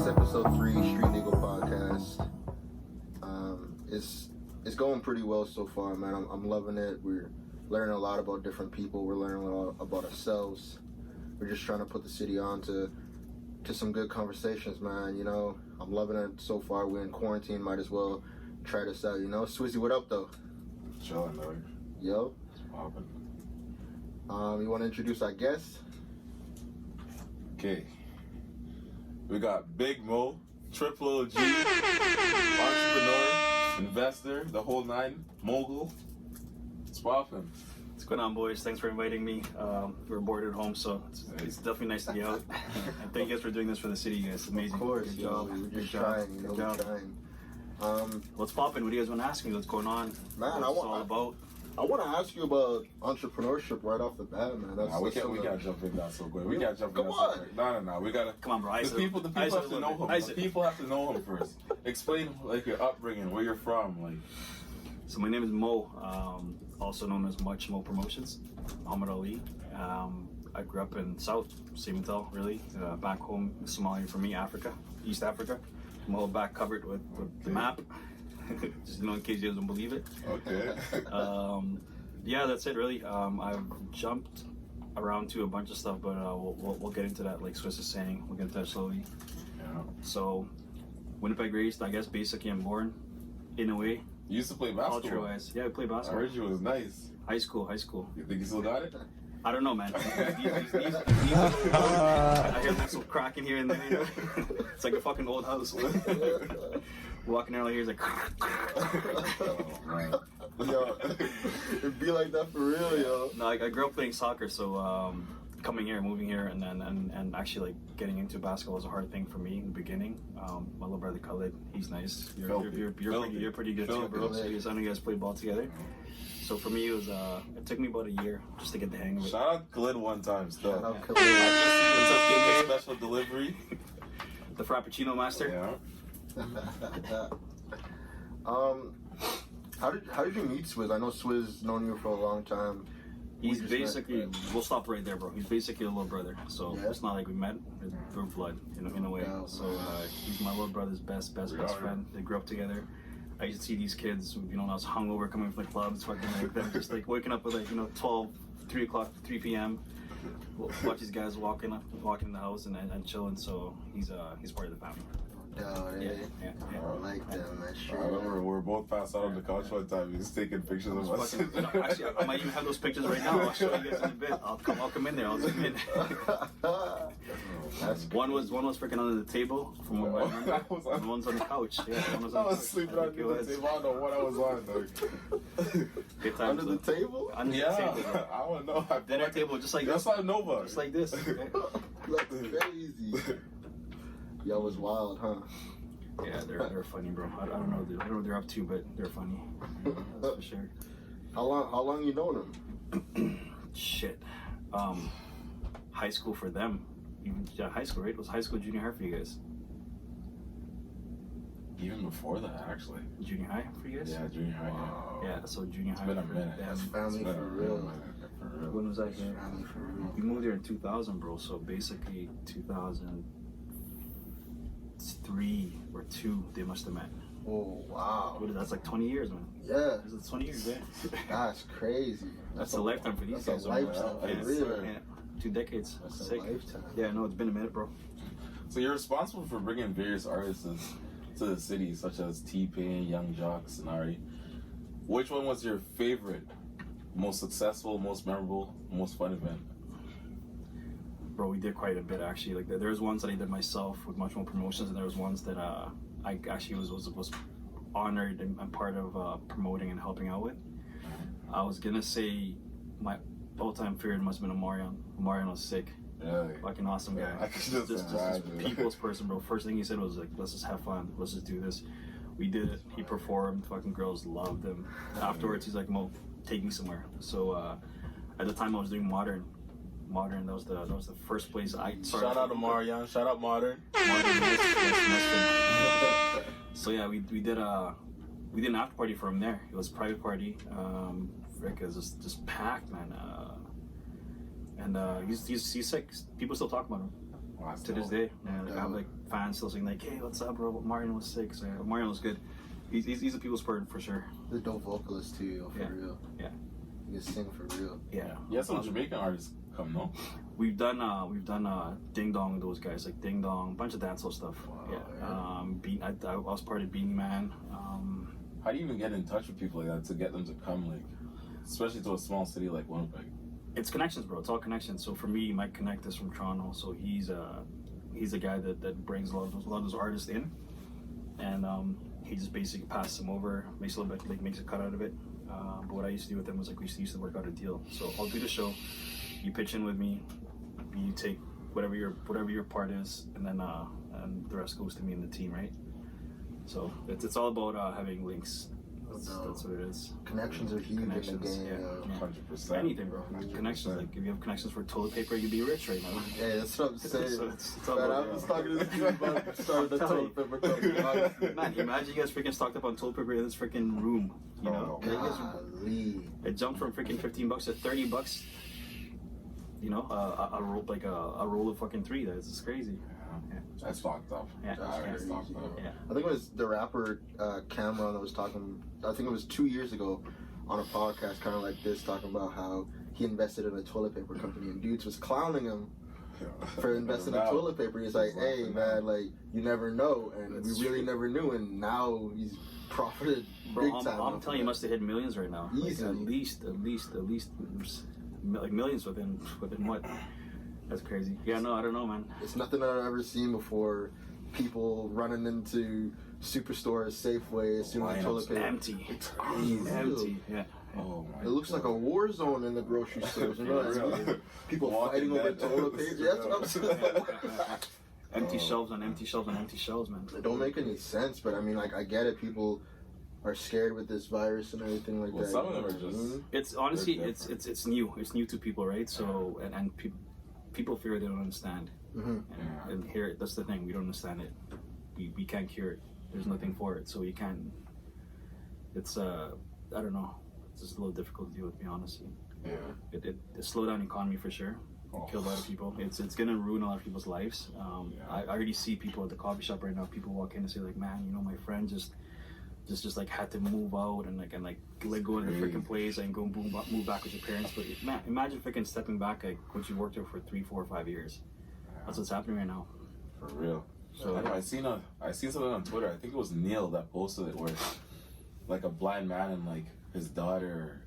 Episode 3 Street Eagle Podcast. It's going pretty well so far, man. I'm loving it. We're learning a lot about different people. We're learning a lot about ourselves. We're just trying to put the city on to some good conversations, man. You know, I'm loving it so far. We're in quarantine. Might as well try this out, you know. Swizzy, what up, though? Chilling, though. Yo. It's popping. You want to introduce our guest? Okay. We got Big Mo, Triple OG, entrepreneur, investor, the whole nine, mogul. It's popping. What's going on, boys? Thanks for inviting me. We're bored at home, so it's definitely nice to be out. And thank you guys for doing this for the city, guys. It's amazing. Of course, Good yo. job. We're Good just job. trying, you know, Good we're job. trying. What's popping? What do you guys want to ask me? What's going on? Man, What's it all about? I want to ask you about entrepreneurship right off the bat, man. We can't jump in that so quick. We can't jump in Come that on. so quick. No. We gotta. Come on, bro. The people have to know him. The people have to know him first. Explain like your upbringing, where you're from, like. So my name is Mo, also known as Much Mo Promotions, Mohamed Ali. I grew up in South Simmental, really. Back home, Somalia for me, Africa, East Africa. My whole back covered with the map. Just in case you guys don't believe it. Okay. Yeah, that's it really. I've jumped around to a bunch of stuff, but we'll get into that. Like Swizz is saying, we'll get into that slowly. Yeah. So, Winnipeg raised, I guess. Basically, I'm born in a way. You used to play basketball. Culture-wise, yeah, I play I basketball. heard you was nice. High school. You think you still got it? I don't know, man. These I hear there's some cracking here and there. You know? It's like a fucking old house. Walking around here, it's like. Oh, man. Yo, it'd be like that for real, yo. No, I grew up playing soccer, so coming here, moving here, and actually like getting into basketball was a hard thing for me in the beginning. My little brother Khalid, he's nice. You're pretty good too, bro. So I know you guys played ball together. So for me, it took me about a year just to get the hang of it. Shout out Khalid one time still. Shout out I Khalid. just seen him special delivery. The Frappuccino Master. Yeah. How did you meet Swizz? I know Swizz known you for a long time. He's basically, we'll stop right there, bro. He's basically a little brother. So Yeah. it's not like we met, we're blood, in a way. Yeah. So he's my little brother's best friend. They grew up together. I used to see these kids, when I was hungover coming from the clubs, fucking like them, just like waking up with 12, 3 o'clock, 3 p.m. Watch these guys walking in the house and chilling. So he's part of the family. Yeah. I like that, man. I Sure. remember we were both passed out on the couch one time. He was taking pictures of us. Actually, I might even have those pictures right now. I'll show you guys in a bit. I'll come in there. I'll zoom in. One was freaking under the table from what I remember. And one's on the couch. Yeah, one was on I the was couch. sleeping I under think the it was. table. I don't know what I was on, though. Good times, Under the though. table? Under the Yeah, table. Bro. I don't know. Dinner table, just like this. That's like Nova. Just like this. That's crazy. Y'all was wild, huh? Yeah, they're funny, bro. I don't know what they're up to, but they're funny. That's for sure. How long you known him? Shit. High school for them. High school, right? It was high school, junior high for you guys. Even before that, actually. Junior high for you guys? Yeah, junior high. Yeah. Yeah, so junior high. It's been a minute. them. That's family It's been for a real. minute, for real. When was I here? Family for real. We moved here in 2000, bro. So basically 2003 or 2, they must have met. Oh wow. That's like 20 years, man. Yeah. That's 20 years, man. That's crazy. That's a lifetime for these That's guys. a lifetime. Yeah, For real. Yeah, 2 decades. That's a Sick. lifetime. Yeah, no, it's been a minute, bro. So you're responsible for bringing various artists to the city, such as T-Pain, Young Jock, Sonari. Which one was your favorite, most successful, most memorable, most fun event? Bro, we did quite a bit actually. Like there's ones that I did myself with Much More Promotions, and there was ones that I actually was honored and part of promoting and helping out with. I was gonna say my all-time favorite must have been Omarion. Omarion was sick. Really? Fucking awesome guy. I can just Just imagine. people's person, bro. First thing he said was like, let's just have fun. Let's just do this. We did it. He performed. Fucking girls loved him. Afterwards, he's like, Mo, take me somewhere. So at the time, I was doing Modern. That was the first place I started. Shout out to Marion. Shout out Modern. So yeah, we did an after party for him there. It was a private party. It was just packed, man. and he's sick. People still talk about him Wow, that's to this dope. day. Yeah, like, I have like fans still saying like, "Hey, what's up, bro? Marion was sick." So Marion was good. He's a people's person for sure. The dope vocalist too, yo, for real. Yeah. He can sing for real. Yeah. Yeah, some Jamaican artists come, no? We've done Ding Dong with those guys, like Ding Dong, a bunch of dancehall stuff. Wow, I was part of Beanie Man. How do you even get in touch with people like that to get them to come, like, especially to a small city like Winnipeg? It's connections, bro. It's all connections. So for me, Mike Connect is from Toronto, so he's the guy that brings a lot of those artists in, and he just basically passes them over, makes a little bit, like makes a cut out of it. But what I used to do with him was like we used to work out a deal. So I'll do the show, you pitch in with me, you take whatever your part is, and then and the rest goes to me and the team, right? So it's all about having links. That's what it is. Connections are huge in the Connections, game. yeah. 100%. Anything, bro. Connections. Like if you have connections for toilet paper, you'd be rich right now. Hey, that's what I'm saying. It's all Man, about, I was talking to this dude about starting the toilet paper company. honestly. Man, imagine you guys freaking stocked up on toilet paper in this freaking room. You know, Golly. it jumped from freaking $15 to $30. You know, a roll like a roll of fucking 3. That's just crazy. That's fucked up. Yeah. That's fucked up. Yeah. I think it was the rapper Cameron that was talking. I think it was 2 years ago on a podcast, kind of like this, talking about how he invested in a toilet paper company, and dudes was clowning him for investing in toilet paper. He's like, "Hey, man, like you never know," and we really never knew, and now he's profited big Bro, time. I'm telling you, he must have hit millions right now. Like, Easily. at least like millions within what? That's crazy. Yeah, no, I don't know, man. It's nothing I've ever seen before. People running into superstores, Safeway, assuming toilet paper. Empty. It's crazy. Empty. Yeah. Oh my It looks like a war zone in the grocery stores. You know what I mean? People Walking fighting over Dead. toilet paper. Yeah, that's what I'm saying. Empty shelves on empty shelves on empty shelves, man. It don't make any sense, but I mean, like, I get it. People are scared with this virus and everything like Well, that. some of them you are know what I just- mean? It's honestly, They're it's new. It's new to people, right? So and people fear they don't understand. Mhm. And here, that's the thing. We don't understand it. We can't cure it. There's nothing for it, so we can't. It's I don't know. It's just a little difficult to deal with, to be honest. Yeah. It slowed down the economy for sure. Oh. Killed a lot of people. It's gonna ruin a lot of people's lives. I already see people at the coffee shop right now. People walk in and say like, "Man, you know, my friend just like had to move out and like go to the freaking place and go move back with your parents." But man, imagine freaking stepping back like what you worked there for 3, 4, 5 years. That's what's happening right now. For real. So I seen something on Twitter. I think it was Neil that posted it, where like a blind man and like his daughter,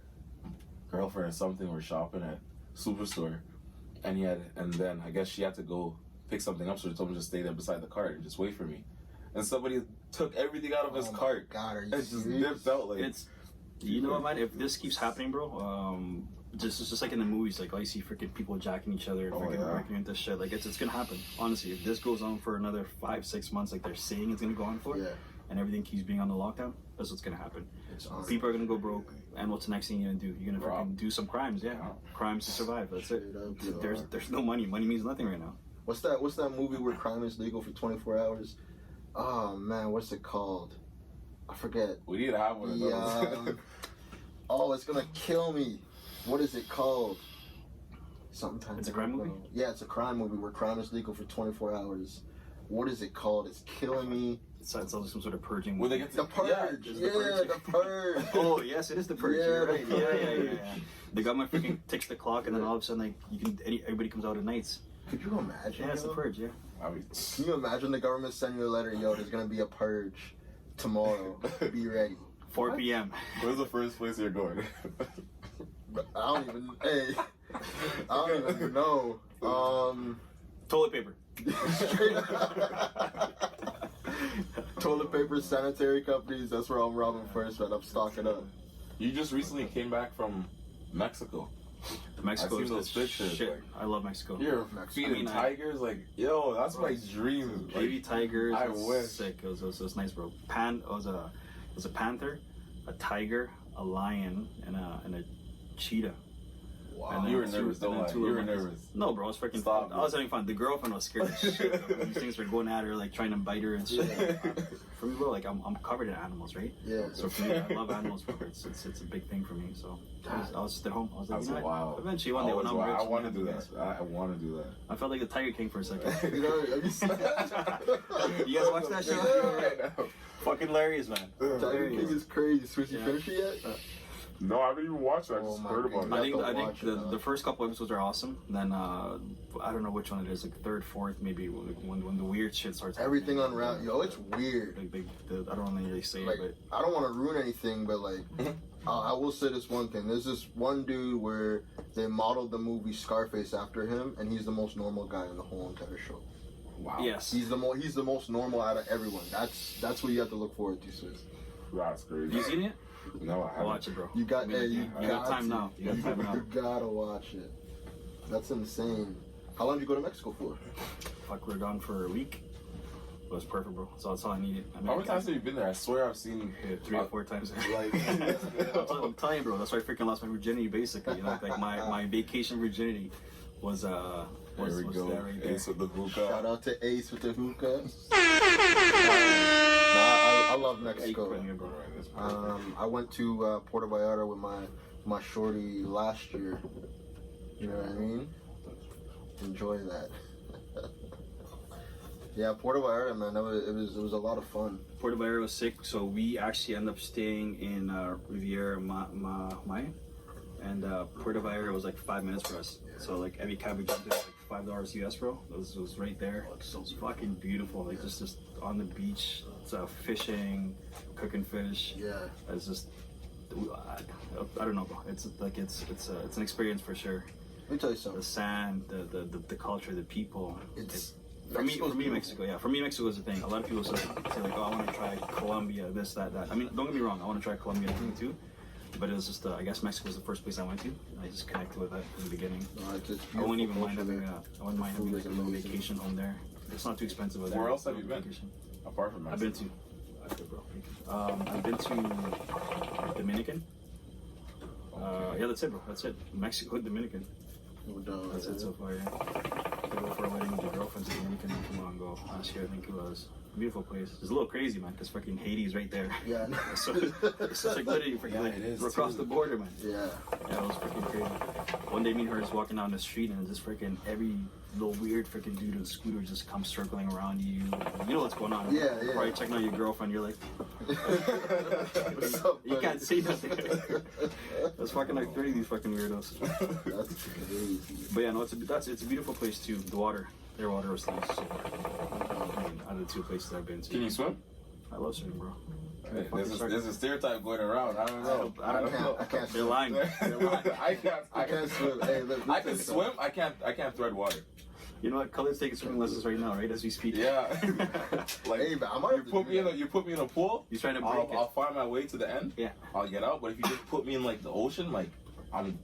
girlfriend or something were shopping at Superstore, and then I guess she had to go pick something up, so she told him to stay there beside the cart and just wait for me. And somebody took everything out of his Oh my cart God, are you and just serious? dipped out. Like, it's, you know what, man? If this keeps happening, bro, it's just like in the movies, like I see freaking people jacking each other, and freaking breaking into shit. Like it's gonna happen. Honestly, if this goes on for another 5, 6 months, like they're saying it's gonna go on for, Yeah. and everything keeps being on the lockdown, that's what's gonna happen. It's on. People are gonna go broke, and what's the next thing you're gonna do? You're gonna Rob. freaking do some crimes, yeah. Crimes to survive. That's it. Straight up, There's no money. Money means nothing right now. What's that movie where crime is legal for 24 hours? Oh man, what's it called? I forget. we need to have one of those. Yeah. Oh, it's gonna kill me. What is it called? Sometimes It's a crime movie? Yeah, it's a crime movie where crime is legal for 24 hours. What is it called? It's killing me. It's like some sort of purging. When they get to The Purge. Yeah, Yeah, the Purge. Oh yes, it is the purge. Yeah, You're the right. Yeah. The government freaking ticks the clock, and then all of a sudden, like everybody comes out at nights. Could you imagine? Yeah, it's the yo? purge. Yeah. I mean, Can you imagine the government sending you a letter? Yo, there's gonna be a purge tomorrow. Be ready. 4 p.m. where's the first place you're going? I don't even. Hey, I don't even know. Toilet paper. Straight up. Toilet paper, sanitary companies. That's where I'm robbing first, man. I'm stocking up. You just recently came back from Mexico. Mexico I is seen those the pictures, shit. like- I love Mexico. You're Mexico. feeding I mean, tigers, like, yo, that's my dream. Baby Like, tigers. I it's wish. Sick. It was nice, bro. It was a panther, a tiger, a lion, and a cheetah. Wow. And then You were two- nervous, and don't then lie. two You little were monkeys. nervous. No, bro, I was freaking Stop, fun. I was having fun. The girlfriend was scared as shit, bro. These things were going at her, like trying to bite her and shit. For me, bro, like I'm covered in animals, right? Yeah. So for me, I love animals, bro. It's a big thing for me. So I was just at home. I was like, That's you know what? wild. Eventually, one day when I'm rich, I want to I'm do gonna that. I want to do that. I felt like a Tiger King for a second. You know, have you seen that? You guys watch that show? Right now. Fucking hilarious, man. Tiger Hilarious. King is crazy. Swizz, you Yeah. finish it yet? No, I haven't even watched it. I Oh just my heard about God. it. You I have to think watch it, the first couple episodes are awesome. Then I don't know which one it is, like third, fourth, maybe when the weird shit starts. Everything happening. unraveled. Yo, it's weird. I don't want to really say Like, it, I don't want to ruin anything, but like, I will say this one thing. There's this one dude where they modeled the movie Scarface after him, and he's the most normal guy in the whole entire show. Wow. but yes. He's the most normal out of everyone. That's what you have to look forward to, Swizz. That's crazy. You seen it? No, I haven't. Watch it, bro. You got, I mean, hey, you you got got time to. now. You got time now. You gotta watch it. That's insane. How long did you go to Mexico for? Fuck, we're gone for a week. It was perfect, bro. That's all I needed. I mean, How many times have you been there? I swear I've seen 3 or 4 times. Like, I'm telling you, bro. That's why I freaking lost my virginity. Basically, you know, like my vacation virginity was there we go. that right there. Ace with the Shout hookah. out to Ace with the hookah. I love Mexico. Bro. I went to Puerto Vallarta with my shorty last year. You know what I mean? Enjoy that. Yeah, Puerto Vallarta, man. It was a lot of fun. Puerto Vallarta was sick, so we actually ended up staying in Riviera Maya, and Puerto Vallarta was like 5 minutes for us. So like every cab we jumped in was like $5 US, bro. It was right there. It was fucking beautiful. Like just on the beach, fishing, cooking fish. Yeah. It's just I don't know, bro. It's like it's an experience for sure. Let me tell you The something. sand, the culture, the people. It's For me, Mexico's beautiful. Mexico, yeah. For me, Mexico is the thing. A lot of people say like, oh, I want to try Colombia, this, that. I mean, don't get me wrong. I want to try Colombia too. But it was just, I guess Mexico was the first place I went to. And I just connected with that in the beginning. No, it's I wouldn't even beautiful mind culture having there. like a little vacation home there. It's not too expensive over there. Where else have you been? Vacation. Apart from I've Mexico. been to Dominican. Yeah, that's it, bro. That's it. Mexico, Dominican. No doubt. That's it so far, yeah. To go for a wedding with your girlfriend to Dominican not too long ago. Last year, I think it was. Beautiful place. It's a little crazy, man, because fucking Haiti's right there. Yeah. So it's just like literally freaking like, it is, we're across too. the border, man. Yeah. Yeah, it was freaking crazy. One day, me and her is walking down the street, and just freaking every little weird freaking dude with a scooter just comes circling around you. You know what's going on? Yeah, yeah. Probably checking out your girlfriend. You're like, What's up, you buddy? can't say nothing. There's fucking like 30 of these fucking weirdos. That's crazy. But yeah, no, it's a beautiful place too. The water, their water was nice. So, I mean, out of the 2 places I've been to, Can you swim? I love swimming, bro. Hey, there's a stereotype going around. I don't know. I don't know. I can't They're swim. lying. They're lying. I can't. I can't swim. Hey, look, I can swim. I can't thread water. You know what? Cullen's taking swimming lessons right now, right as we speak. Yeah. Like Hey, man, I might you have to put do me in that. you put me in a pool. He's trying to break I'll it. find my way to the end. Yeah. I'll get out. But if you just put me in like the ocean, like I'm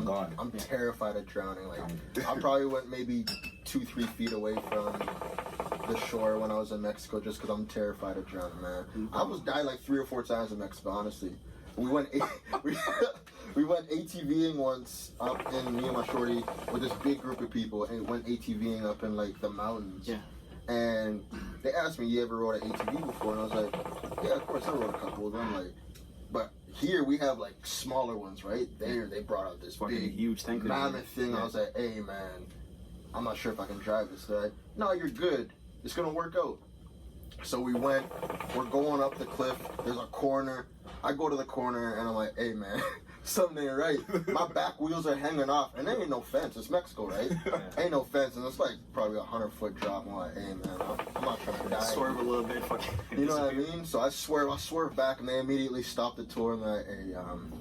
gone. I'm terrified of drowning. Like, I probably went maybe 2-3 feet away from the shore when I was in Mexico just because I'm terrified of drowning, man. I almost died like 3 or 4 times in Mexico, honestly. We went we went ATVing once up in me and my shorty with this big group of people, and went ATVing up in like the mountains. Yeah. And they asked me, "You ever rode an ATV before?" And I was like, "Yeah, of course I rode a couple of them." Like, but here we have like smaller ones, right? There they brought out this Fucking big huge tank. mammoth thing. Yeah. I was like, "Hey man, I'm not sure if I can drive this." They're like, "No, you're good. It's gonna work out." So we went. We're going up the cliff. There's a corner. I go to the corner and I'm like, "Hey man, something ain't right. My back wheels are hanging off, and there ain't no fence. It's Mexico, right? Ain't no fence, and it's like probably 100-foot drop. I'm like, hey man, I'm not trying to die. Swerve a little bit, fucking. You know what I mean? So I swerve back, and they immediately stopped the tour. And they're like, hey,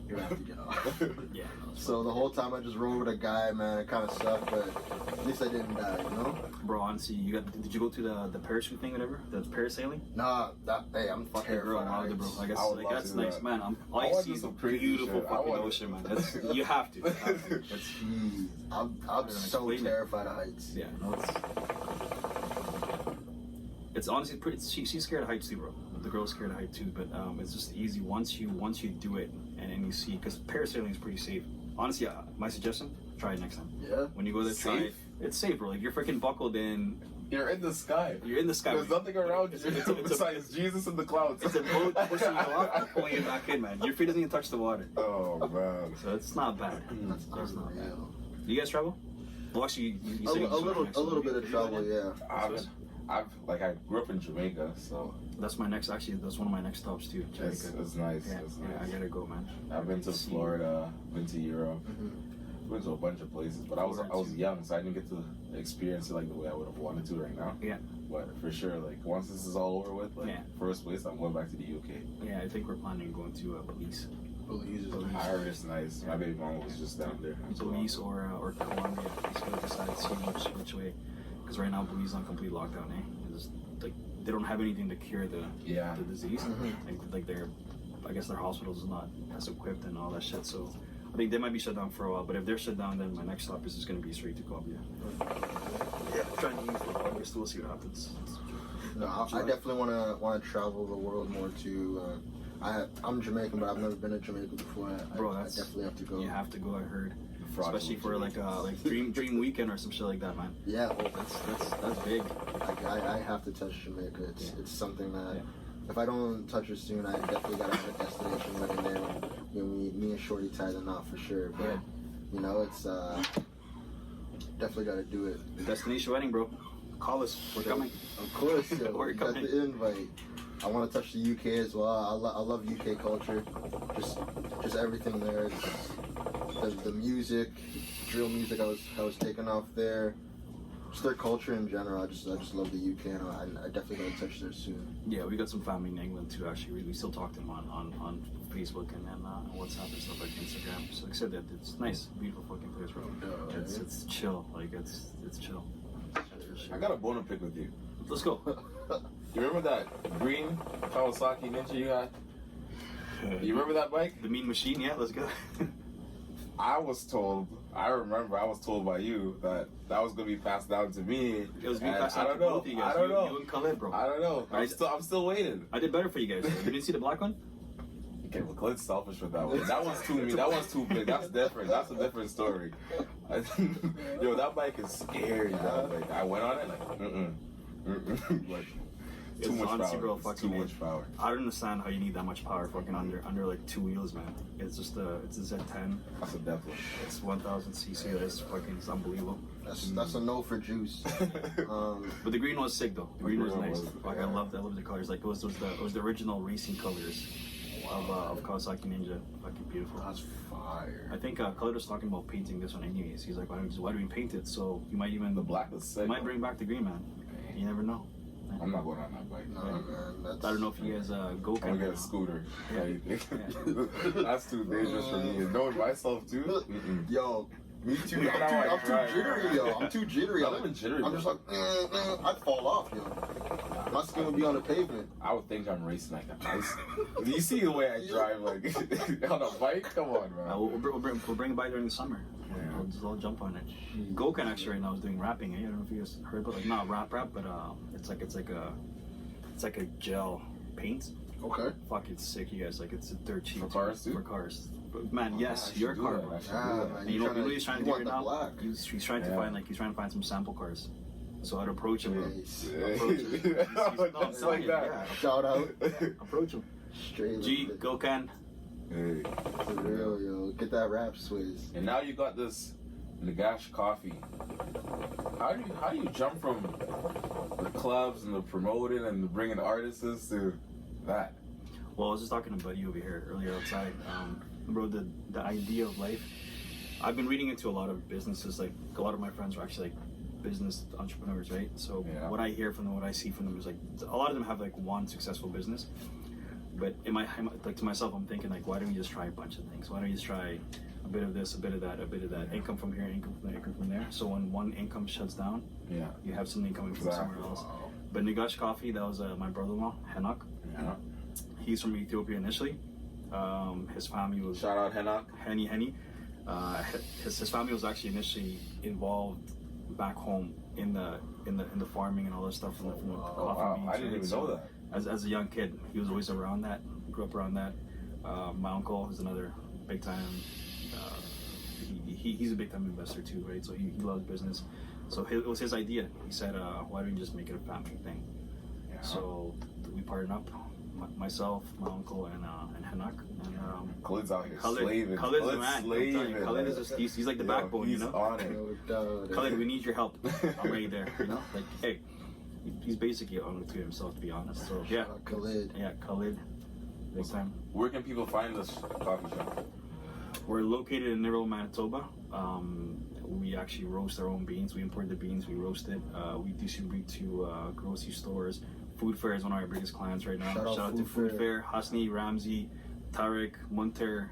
you have to get off. Yeah. So the whole time I just rode with a guy, man. It kind of sucked, but at least I didn't die, you know? Bro, honestly, did you go to the parachute thing, whatever? The parasailing? Nah, hey, I'm Fucking terrified. girl, wow, bro. I guess I would like love that's to do nice, that. man. All I you wanna see do is a some crazy beautiful shit. I fucking wanna- ocean, man. You have to. That's, Jeez, I'm don't so explain it. terrified of heights. yeah, no, it's honestly pretty. She's scared of heights too, bro. The girl's scared of heights too, but it's just easy once you do it and you see, because parasailing is pretty safe. honestly, my suggestion: try it next time. Yeah. When you go there, try it. Safe? It's safe, bro. Like you're freaking buckled in. You're in the sky. You're in the sky. There's nothing around you It's besides Jesus in the clouds. It's a boat pushing you off and pulling you back in, man. Your feet doesn't even touch the water. Oh man. So it's not bad. That's It's not bad. unreal. Do you guys travel? Well, actually, you A said you little bit of trouble, yeah. I grew up in Jamaica, so That's my next. Actually, that's one of my next stops too. it's Jamaica. nice. Yeah, It's yeah, I nice. gotta go, man. I've been to See. Florida, been to Europe, Mhm. been to a bunch of places, but I was young, so I didn't get to experience it like the way I would have wanted to right now. Yeah. But for sure, like once this is all over with, like Yeah. first place, I'm going back to the UK. Yeah, I think we're planning on going to Belize. Belize is I heard it's nice. My baby mom was just down there. Belize or Colombia. He's gonna decide to see which way. Because right now Belize is on complete lockdown. It's like they don't have anything to cure the Yeah. disease. Like I guess their hospitals is not as equipped and all that shit. So I think they might be shut down for a while. But if they're shut down, then my next stop is just gonna be straight to Colombia. Yeah, I'm trying to use for August. We'll see what happens. No, I definitely want to travel the world more too. I'm Jamaican, but I've never been to Jamaica before. Bro, I that's definitely have to go. You have to go. I heard, Fraudulent especially for like Jamaicans. dream weekend or some shit like that, man. Yeah, That's big. I have to touch Jamaica. It's something that Yeah. if I don't touch it soon, I definitely gotta have a destination right in there. You know, me and Shorty tie the knot for sure. But Yeah. you know, it's definitely gotta do it. Destination wedding, bro. Call us. We're coming. Of course, yo, We're got coming. the invite. I want to touch the UK as well. I love UK culture. Just everything there. The music, drill music. I was taken off there. Just their culture in general. I just love the UK, and I definitely gotta touch there soon. Yeah, we got some family in England too. Actually, we still talk to them on Facebook and WhatsApp and stuff like Instagram. So like I said, that it's nice, beautiful fucking place, bro. It's chill. Like it's chill. That's for sure. I got a bone to pick with you. Let's go. You remember that green Kawasaki Ninja you had? You remember that bike? The Mean Machine. Yeah, let's go. I was told by you that was gonna be passed down to me. It was being and passed I out don't to know. both of you guys. I don't know. You and Khaled, bro. I don't know. I'm still waiting. I did better for you guys. You didn't see the black one? Okay, well, Clint's selfish with that one. That one's too me. That one's too big. That's different. That's a different story. Yo, that bike is scary, bro. Like, I went on it, like, like, It's too much honestly, power. bro, It's fucking too much power. I don't understand how you need that much power fucking under like 2 wheels, man. It's just it's a Z10. That's a death wish. It's 1000 cc. It's unbelievable. That's a no for Juice. But the green was sick though. The green was green nice. was- Like I loved the colors. Like it was the original racing colors of Kawasaki Ninja. Fucking beautiful. That's fire. I think Khaled was talking about painting this one anyways. He's like, why do we paint it? So you might even The black is sick. might bring back the green, man. You never know. I'm not going on that bike. No, man. I don't know if you guys go. I'm gonna get a scooter. Yeah. That's too dangerous for me. And knowing myself too. Mm-mm. Yo, me too. You know how I I'm too drive. jittery, yo. I'm too jittery. Not even jittery, I'm just bro. like, I'd fall off, yo. My skin would be on the pavement. I would think I'm racing like a nice. You see the way I drive, like on a bike? Come on, man. We'll bring it by during the summer. Yeah. I'll jump on it. Gokan actually right now is doing rapping. I don't know if you guys heard about like not rap, but it's like a gel paint. Okay. Fuck, it's sick, you guys. Like it's dirt cheap For cars, too? For cars. But man, yes, I should your do car. that. Bro. I should do Yeah, that. man. And you know what he's trying to do want right the now? black. He's trying to Yeah. find some sample cars. So I'd approach him. Bro. Nice. Approach him. No, I'm Just telling like you, that. yeah. Shout out. Approach him. Straight G, up. Gokan. Hey. For real, yo. Get that rap, Swizz. And now you got this Negash Coffee. How do you jump from the clubs and the promoting and the bringing artists to that? Well, I was just talking to Buddy over here earlier outside. Bro, the idea of life. I've been reading into a lot of businesses. Like a lot of my friends are actually like business entrepreneurs, right? So Yeah. what I hear from them, what I see from them is like a lot of them have like one successful business. But like to myself, I'm thinking like, why don't we just try a bunch of things? Why don't we just try a bit of this, a bit of that, a bit of that, income from here, income from there, income from there. So when one income shuts down, Yeah. you have something coming from Exactly. somewhere else. But Negash Coffee, that was my brother-in-law, Henak. Yeah. He's from Ethiopia initially. His family was Shout out Henak. Henny. His family was actually initially involved back home in the farming and all that stuff from the coffee Wow. beans. I didn't right? even So know that. As a young kid, he was always around that. Grew up around that. My uncle is another big time he's a big time investor too, right? So he loves business. So it was his idea. He said, why don't you just make it a family thing? Yeah. So we partnered up, myself, my uncle, and Hanak. And Khalid's out here Khalid, slaving. Khalid's the man. I'm telling you, slaving. Khalid is just, he's like the backbone, he's you know? on it. No doubt. Khalid, we need your help. I'm right there, you know? Like, hey, he's basically on to himself, to be honest. So, yeah. Shout out Khalid. Yeah, Khalid. Big time. Where can people find this coffee shop? We're located in Nivell, Manitoba. We actually roast our own beans. We import the beans, we roast it. We distribute to grocery stores. Food Fair is one of our biggest clients right now. Shout out to Food Food Fair. Hasni, Ramsey, Tarek, Munter,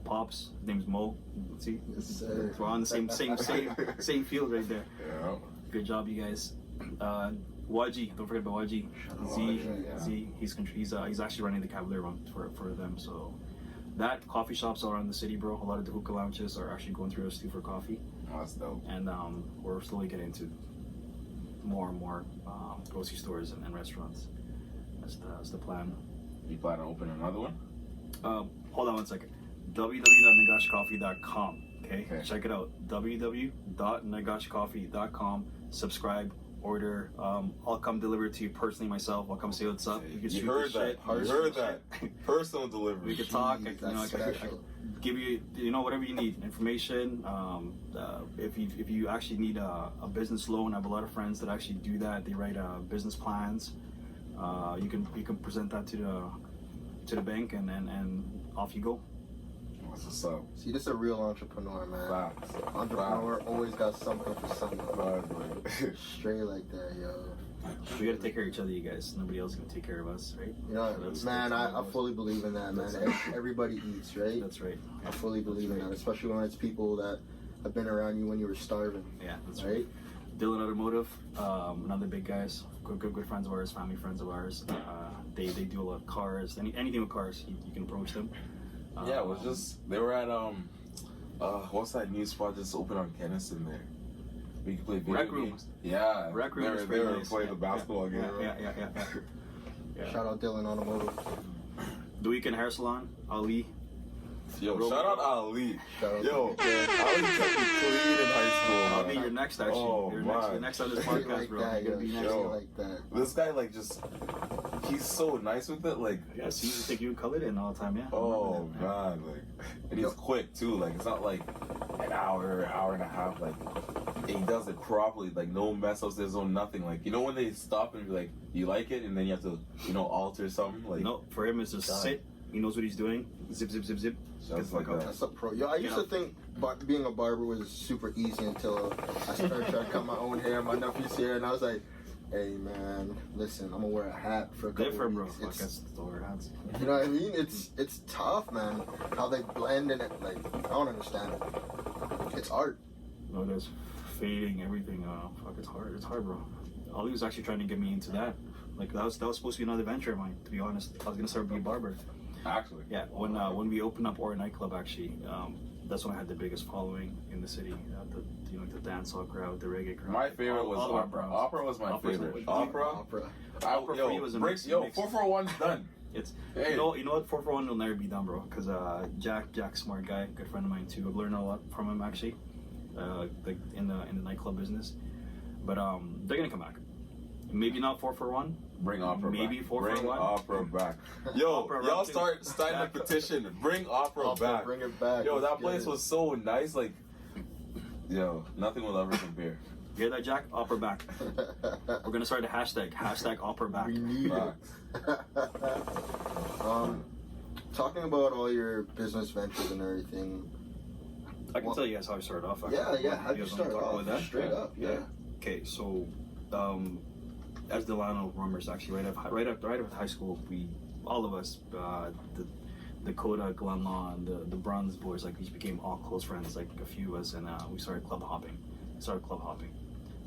Pops. His name's Mo. See, Yes, sir. we're on the same field right there. Yeah. Good job, you guys. Waji, don't forget about Waji. Shout out Z, Waji, yeah. Z, he's actually running the Cavalier run for them. So that coffee shops all around the city, bro. A lot of the hookah lounges are actually going through us too for coffee, Oh, that's dope. and we're slowly getting into more and more grocery stores and restaurants. That's the plan. You plan to open another one? Hold on one second. www.negashcoffee.com. Okay, check it out. www.negashcoffee.com. Subscribe, order. I'll come deliver it to you personally myself. I'll come say what's up. You can shoot heard the that. shit. You heard that. Personal delivery. We could talk. I Jeez, can special. give you, whatever you need, information. If you actually need a business loan, I have a lot of friends that actually do that. They write business plans. You can present that to the bank, and off you go. What's up? See, this is a real entrepreneur, man. Facts. Entrepreneur always got something for someone. Facts. Straight like that, yo. We gotta take care of each other, you guys. Nobody else can take care of us, right? You know, That's man, all I it was. fully believe in that, man. Everybody eats, right? That's right. I fully believe in that, especially when it's people that have been around you when you were starving, Yeah, that's right. right? Dylan Automotive, another big guys, good friends of ours, family friends of ours. They do a lot of cars, anything with cars, you can approach them. Yeah, it was just they were at what's that new spot just opened on Kennison there? We could play video Rec Room. games. Yeah, Rec Room is they pretty were nice. playing the basketball game. Yeah. Shout out Dylan Automotive. The Weekend Hair Salon, Ali. Yo, shout out Ali. Shout out Yo, to Ali kept me clean in high school. I'll be man. your next, actually. Oh, You're my. next on this Shit podcast, like bro. that, You're gonna be yo. next. Shit Yo. like that. This guy like just he's so nice with it. Like Yeah, see, you take you and Khalid in all the time, yeah. oh man, like and he's quick too. Like it's not like an hour and a half. Like and he does it properly. Like no mess ups. There's no nothing. Like you know when they stop and be like, you like it, and then you have to alter something. Like No, for him it's just God. sit. He knows what he's doing. Zip, zip, zip, zip. Get the Just like fuck out. that. That's a pro. Yo, I used to think being a barber was super easy until I started trying to cut my own hair, my nephew's hair, and I was like, hey man, listen, I'm gonna wear a hat for a couple Different, bro. weeks. Fuck, It's, that's the word. you know what I mean? It's tough, man. How they blend in it, like I don't understand it. It's art. No, there's fading, everything. Fuck, it's hard. It's hard, bro. Ali was actually trying to get me into that. Like that was supposed to be another venture of mine. To be honest, I was gonna start being a barber. actually. Yeah, when we opened up our nightclub, actually, that's when I had the biggest following in the city. The dancehall crowd, the reggae crowd. My favorite was all of our opera. bros. Opera was my Opera's favorite. like- Opera. Opera. Opera for you was a mix- Yo, mix. 441's done. It's Hey. you know what 441 will never be done, bro. Because Jack's smart guy, good friend of mine too. I've learned a lot from him actually, like in the nightclub business. But they're gonna come back. Maybe not 441. Bring opera Maybe back. 441. Bring opera back. Yo, Opera y'all round two. start signing a petition. Bring opera Opera, back. bring it back. Yo, Let's that get place it. was so nice. Like, yo, nothing will ever compare. You hear that, Jack? Opera back. We're gonna start a hashtag opera back. We need it. Talking about all your business ventures and everything. I can tell you guys how I started off. Yeah. How'd you guys wanna start talk off? about that? Straight up, yeah. Okay, so as Delano remembers, actually, right after high school, all of us, the Dakota, Glenlaw, and the Bronze boys, like we became all close friends, like a few of us, and we started club hopping. So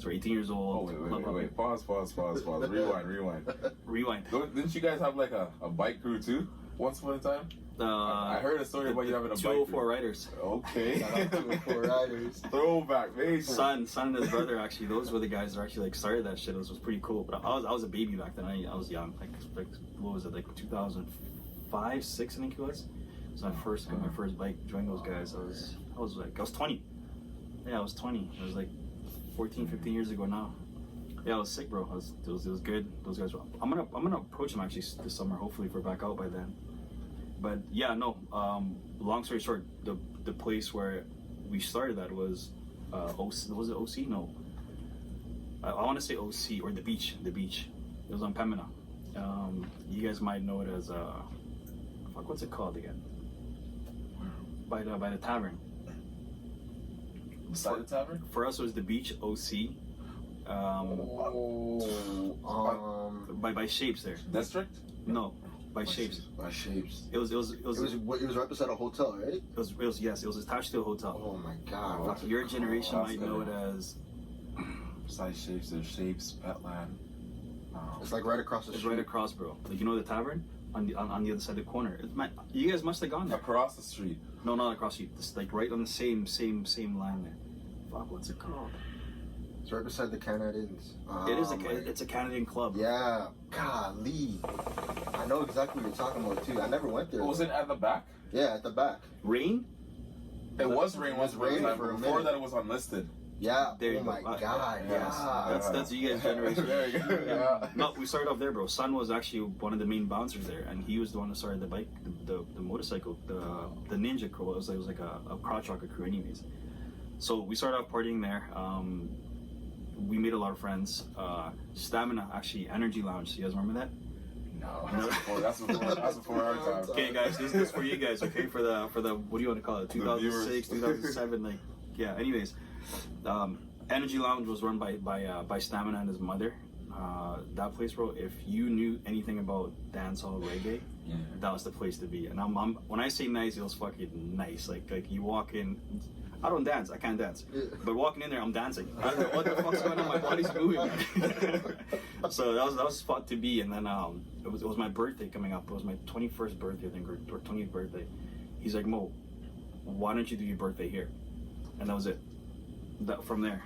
we're 18 years Oh, old. club hopping. wait. Pause. Rewind. Rewind. Didn't you guys have like a bike crew too? Once upon a time? I heard a story about you having a bike 204 crew. riders. Okay. Shout out to the four riders. Throwback, man. Son and his brother, actually, those were the guys that actually like started that shit. It was pretty cool. But I was a baby back then. I was young. Like what was it? Like 2005, 6, I think it was. So my first bike, joined those guys. I was 20. Yeah, I was 20. It was like 14, 15 years ago now. Yeah, it was sick, bro. It was good. Those guys were. I'm gonna approach them actually this summer. Hopefully, if we're back out by then. But yeah, no. Long story short, the place where we started that was OC. Was it OC? No. I want to say OC or the beach. The beach. It was on Pembina. You guys might know it as what's it called again? By the tavern. Beside the tavern? For us, it was the beach. OC. By Shapes there. District? No, by Shapes. By Shapes. It was right beside a hotel, right? It was attached to a hotel. Oh my God. Fuck, your generation might know it as. Beside Shapes, there's Shapes, Petland. It's like right across the It's street. right across, bro. Like, you know the tavern on the other side of the corner. You guys must have gone there. Across the street. No, not across the street. It's like right on the same line there. Fuck, what's it called? It's right beside the Canadians. It's a Canadian club. Yeah, golly. I know exactly what you're talking about too. I never went there. Was it at the back? Yeah, at the back. Rain? It was Rain once upon a time, for a but before minute. that it was unlisted. Yeah. There you oh go. my God. Yes. Yeah. That's you guys' generation. There you go. Yeah. No, we started off there, bro. Son was actually one of the main bouncers there, and he was the one that started the bike, the motorcycle, the Ninja crew. It was like a crotch rocket crew, anyways. So we started off partying there. We made a lot of friends. Stamina, actually, Energy Lounge. You guys remember that? No, that's before our time. Okay, guys, this is for you guys. Okay, for the what do you want to call it? 2006, 2007, like yeah. Anyways, Energy Lounge was run by Stamina and his mother. That place, bro. If you knew anything about dancehall reggae, Yeah. that was the place to be. And I'm when I say nice, it was fucking nice. Like you walk in. I don't dance. I can't dance. But walking in there, I'm dancing. I don't know what the fuck's going on. My body's moving. So that was a spot to be. And then it was my birthday coming up. It was my 21st birthday, I think, or 20th birthday. He's like, Mo, why don't you do your birthday here? And that was it. From there,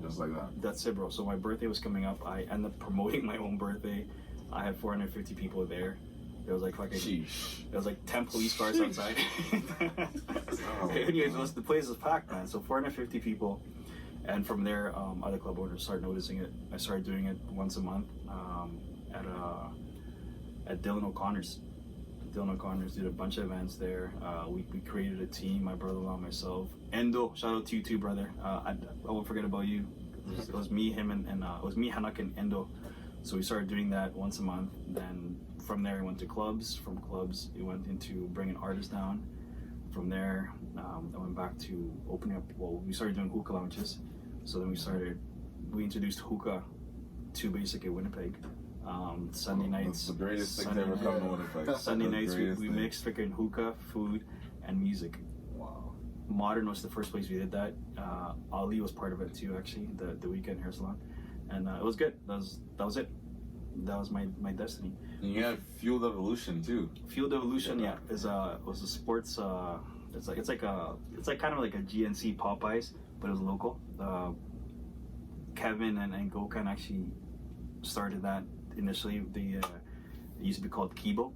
Just like that. that's it, bro. So my birthday was coming up. I ended up promoting my own birthday. I had 450 people there. There was like fucking. Sheesh. There was like 10 police cars outside. Anyways, the place was packed, man. So 450 people, and from there, other club owners started noticing it. I started doing it once a month at Dylan O'Connor's. Dylan O'Connor's did a bunch of events there. We created a team. My brother-in-law, myself, Endo. Shout out to you too, brother. I won't forget about you. It was me, him, and it was me, Hanak, and Endo. So we started doing that once a month. Then from there, we went to clubs. From clubs, we went into bringing artists down. From there, I went back to opening up. Well, we started doing hookah lounges. So then we introduced hookah to basically Winnipeg. Sunday nights. That's the greatest thing to ever come to Winnipeg. Sunday nights, we Greatest thing. mixed freaking hookah, food, and music. Wow. Modern was the first place we did that. Ali was part of it too, actually, the weekend hair salon, and it was good. That was it. That was my destiny. And you had Fueled Evolution too. Fueled Evolution, yeah, was a sports. It's like kind of like a GNC Popeyes, but it was local. Kevin and Gokhan actually started that initially. It used to be called Kibo.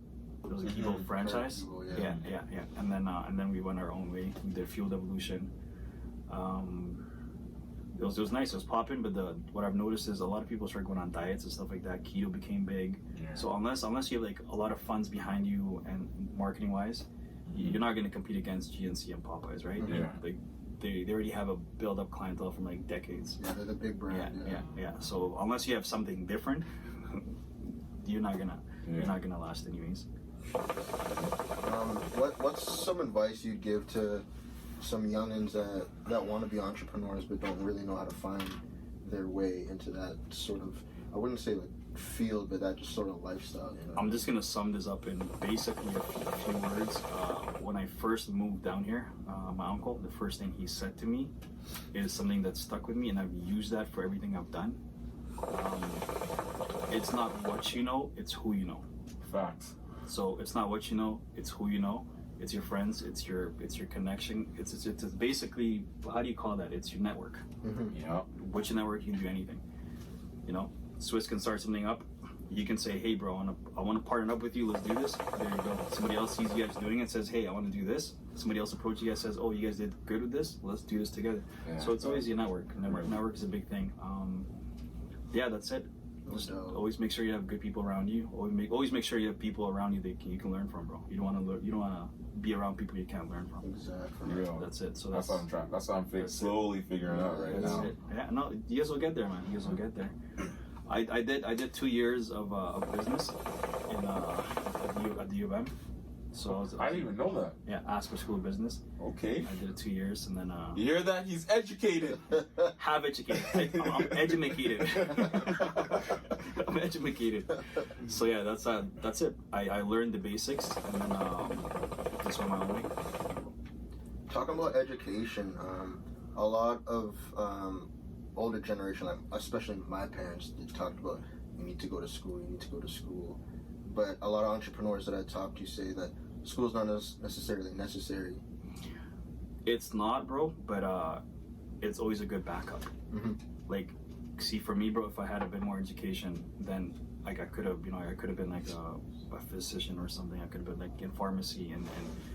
It was a Kibo franchise. Kibo, yeah. And then we went our own way. We did Fueled Evolution. It was nice. It was popping, but what I've noticed is a lot of people start going on diets and stuff like that. Keto became big. Yeah. So unless you have like a lot of funds behind you and marketing wise, you're not going to compete against GNC and Popeyes, right? Yeah. Like they already have a build up clientele from like decades. Yeah, they're the big brand. Yeah. So unless you have something different, you're not gonna last anyways. What's some advice you'd give to some youngins that want to be entrepreneurs but don't really know how to find their way into that sort of, I wouldn't say like field, but that just sort of lifestyle, you know? I'm just gonna sum this up in basically a few words. When I first moved down here, my uncle, the first thing he said to me is something that stuck with me, and I've used that for everything I've done. It's not what you know, it's who you know. Facts. So it's not what you know, it's who you know. It's your friends, it's your connection. It's basically, how do you call that? It's your network. Mm-hmm. Yeah. With your network, you can do anything. You know, Swizz can start something up. You can say, hey bro, I want to partner up with you, let's do this. There you go. Somebody else sees you guys doing it, says, hey, I want to do this. somebody else approaches you guys, says, "Oh, you guys did good with this. Let's do this together." Yeah. So it's always your network. Network is a big thing. Yeah, that's it. Just always make sure you have good people around you. Always make sure you have people around you that you can learn from, bro. You don't want to learn. You don't want to be around people you can't learn from. Exactly. Real. That's it. So That's what I'm trying. That's what I'm slowly figuring out right That's now. it. Yeah, no, you guys will get there, man. You guys will get there. I did 2 years of business in at the U of M. So I didn't even know that. Yeah, Asper School of Business. Okay. I did it 2 years, and then You hear that? He's educated. have educated. I'm edumacated. I'm edumacated. So yeah, that's it. I learned the basics, and then just went my own way. Talking about education, a lot of older generation, like especially my parents, they talked about you need to go to school, you need to go to school. But a lot of entrepreneurs that I talk to say that school's not necessarily necessary. It's not, bro, but it's always a good backup. Mm-hmm. Like, see, for me, bro, if I had a bit more education, then like I could have been like a physician or something. I could have been like in pharmacy and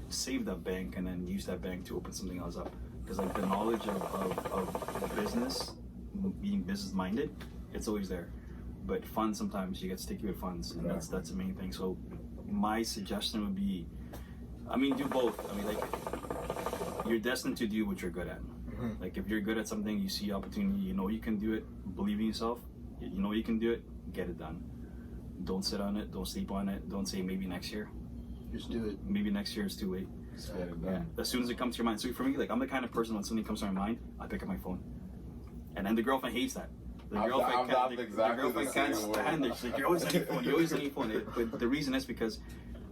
save that bank and then use that bank to open something else up. Because like the knowledge of business, being business minded, it's always there. But funds, sometimes you get sticky with funds, and that's the main thing. So my suggestion would be, I mean, do both. I mean, like, you're destined to do what you're good at. Mm-hmm. Like, if you're good at something, you see opportunity, you know you can do it, believe in yourself, you know you can do it, get it done. Don't sit on it, don't sleep on it, don't say maybe next year. Just do it. Maybe next year is too late. Yeah. As soon as it comes to your mind. So for me, like, I'm the kind of person when something comes to my mind, I pick up my phone. And then the girlfriend hates that. The girlfriend can't stand it. She's like, you're always on your phone. You're always on your phone. But the reason is because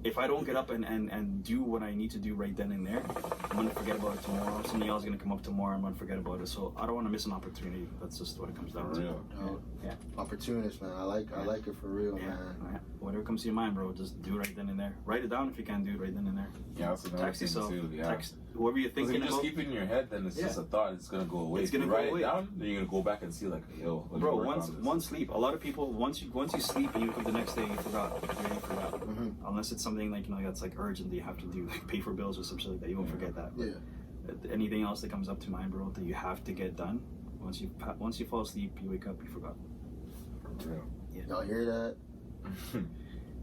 if I don't get up and do what I need to do right then and there, I'm gonna forget about it tomorrow. Something else is gonna come up tomorrow. I'm gonna forget about it. So I don't want to miss an opportunity. That's just what it comes down to. Yeah. Opportunist, man. I like it for real, man. Yeah. Whatever comes to your mind, bro, just do it right then and there. Write it down if you can do it right then and there. Yeah, that's another Text thing yourself. too. Yeah. Text whoever you're thinking If you just about. keep it in your head, then it's just a thought. It's gonna go away. It's gonna if you go write away. it down, then you're gonna go back and see like, yo, let me Bro, work on this. once sleep. A lot of people once you sleep and you wake up the next day, you forgot. You already forgot. Mm-hmm. Unless it's something like that's like urgent that you have to do, like pay for bills or some shit like that. You won't forget that. Yeah. Anything else that comes up to mind, bro, that you have to get done. Once you fall asleep, you wake up, you forgot. For real. Yeah. Y'all hear that?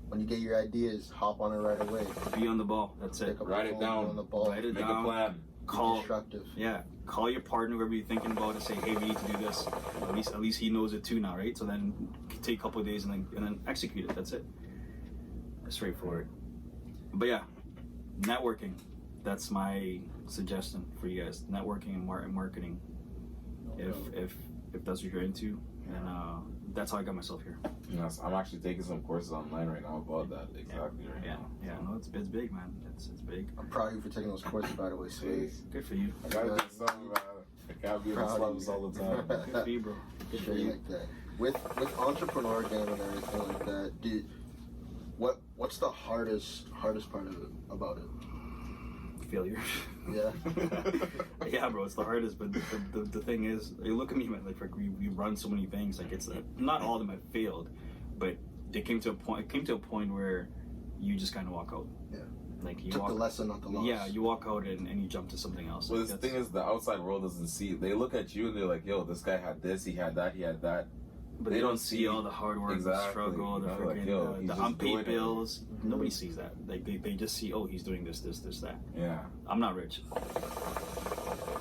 When you get your ideas, hop on it right away. Be on the ball. That's it. Pick up the Write it phone, down. be on the ball. Write it Make down. a plan. Be Call. constructive. Yeah, call your partner, whoever you're thinking about, and say, "Hey, we need to do this." At least he knows it too now, right? So then take a couple of days and then execute it. That's it. Straightforward. But yeah, networking. That's my suggestion for you guys. Networking and marketing. If that's what you're into, and that's how I got myself here. Yes, I'm actually taking some courses online right now about that. Exactly. Right now. Yeah. No, it's big, man. It's big. I'm proud of you for taking those courses, by the way, Swizz. Good for you. I gotta do something, man. I can't be in the Proud of slums you. all the time. Good for you, bro. Good for Straight you. like that. With entrepreneur game and everything like that, what's the hardest part about it? Failure. Yeah. Yeah, bro, it's the hardest. But the thing is, you look at me, man. Like we run so many things. Like it's not all of them have failed, but it came to a point where you just kind of walk out. Yeah. Like you Took walk, the lesson, not the loss. Yeah, you walk out and you jump to something else. Well, Like, the thing is, the outside world doesn't see. They look at you and they're like, "Yo, this guy had this, he had that, he had that." but they don't see all the hard work, the Exactly. struggle, the You know, like, freaking yo, he's the just doing unpaid it. bills. Nobody sees that. Like they just see, oh, he's doing this, that. Yeah. I'm not rich.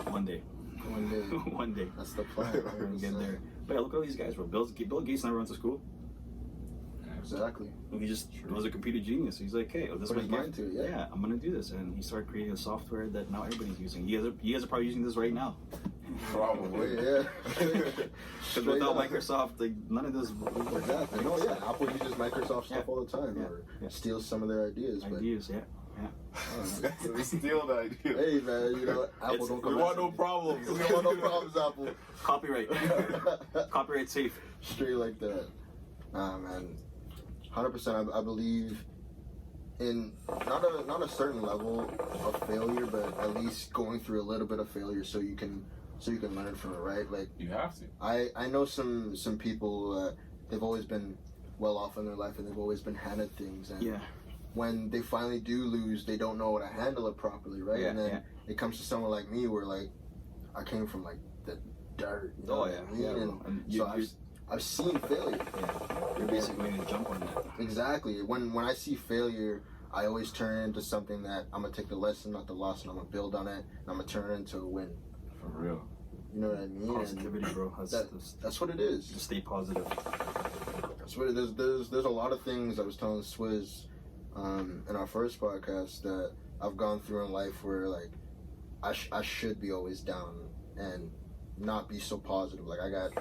One day. One day. One day. That's the plan. We're gonna get there. But yeah, look at all these guys, bro. Bill Gates never went to school. Exactly. He just was a computer genius. He's like, hey, this Put is his my mind gift. to it, yeah. I'm gonna do this, and he started creating a software that now everybody's using. You guys are probably using this right now. Probably. Yeah. Because Straight without up. Microsoft, like none of this. Exactly. No, yeah. Apple uses Microsoft stuff Yeah. all the time, Yeah. or Yeah. steals some of their ideas. But Ideas, yeah. We steal the idea. hey, man, Apple It's- don't We come want after no me. problems. We don't want no problems, Apple. Copyright. Copyright safe. Straight like that. Nah, man. 100%. I believe in not a certain level of failure, but at least going through a little bit of failure so you can learn from it, right? Like You have to. I know some people they've always been well off in their life and they've always been handed things, and Yeah. when they finally do lose, they don't know how to handle it properly, right? Yeah, and then yeah. it comes to someone like me, where like I came from like the dirt. You know Oh what yeah, I mean? yeah. And And so I've seen failure. you're basically going to jump on that. Exactly. When I see failure, I always turn it into something that I'm gonna take the lesson, not the loss, and I'm gonna build on it, and I'm gonna turn it into a win. For real. You know what I mean? Positivity, bro. That's what it is. Just stay positive. That's what it is. There's a lot of things I was telling Swizz in our first podcast that I've gone through in life where like I should be always down and not be so positive. Like I got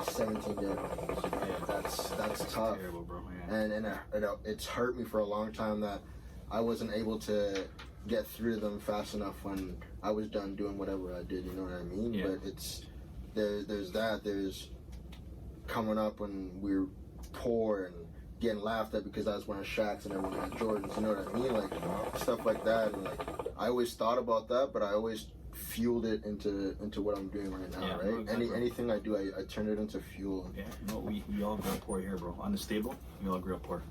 17 dead homies. That's tough. Terrible, bro. Yeah. And it's hurt me for a long time that I wasn't able to get through to them fast enough when I was done doing whatever I did. You know what I mean? Yeah. But it's there's coming up when we were poor and getting laughed at because I was wearing Shaqs and everyone had Jordans. You know what I mean? Like stuff like that. And like I always thought about that, but I always fueled it into what I'm doing right now. Yeah, right? no, exactly. Anything I do, I turn it into fuel. Yeah, no, we all grew up poor here, bro. Unstable, we all grew up poor.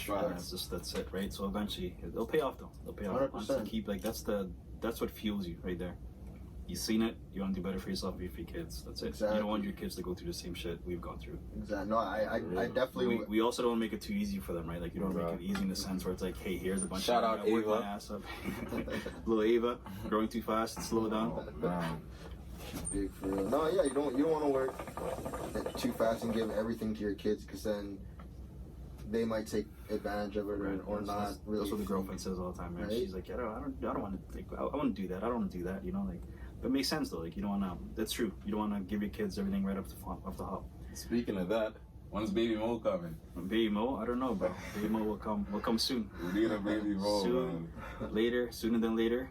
That's it, right? So eventually, it'll pay off though. It'll pay off. 100%. Honestly, keep like that's what fuels you right there. You seen it. You want to do better for yourself and for your kids. That's it. Exactly. You don't want your kids to go through the same shit we've gone through. Exactly. No, I definitely. We also don't make it too easy for them, right? Like you don't make it easy in the sense where it's like, hey, here's a bunch Shout of out I worked Ava. my ass up. Little Ava, growing too fast, slow down. Man. Big for real. No, yeah, you don't want to work too fast and give everything to your kids because then they might take advantage of it or not. That's Really, what the girlfriend says all the time, man. Right? She's like, I don't want to. Like, I want to do that. I don't want to do that. You know, like, but it makes sense though. Like, you don't want to. That's true. You don't want to give your kids everything right off the hop. Speaking of that, when's Baby Mo coming? Baby Mo, I don't know, bro. Baby Mo will come soon. We need a Baby Mo, Soon. man. Later, sooner than later.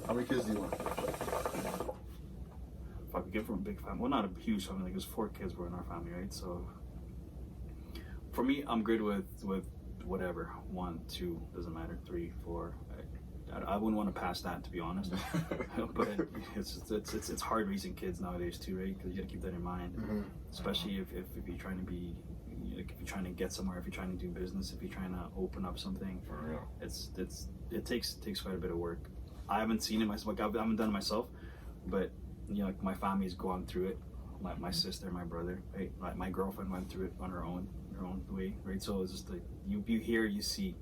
How many kids do you want? If I could get from a big family, well, not a huge family. Like, there's 4 kids were in our family, right? So, for me, I'm good with whatever. 1, 2, doesn't matter. 3, 4. I wouldn't want to pass that, to be honest. But it's hard raising kids nowadays too, right? Because you got to keep that in mind, especially if you're trying to be, like, if you're trying to get somewhere, if you're trying to do business, if you're trying to open up something. For real. It takes quite a bit of work. I haven't seen it myself. Like, I haven't done it myself, but you know, like, my family's gone through it. My sister, my brother, right? My girlfriend went through it on her own way, right? So it's just like you hear, you see.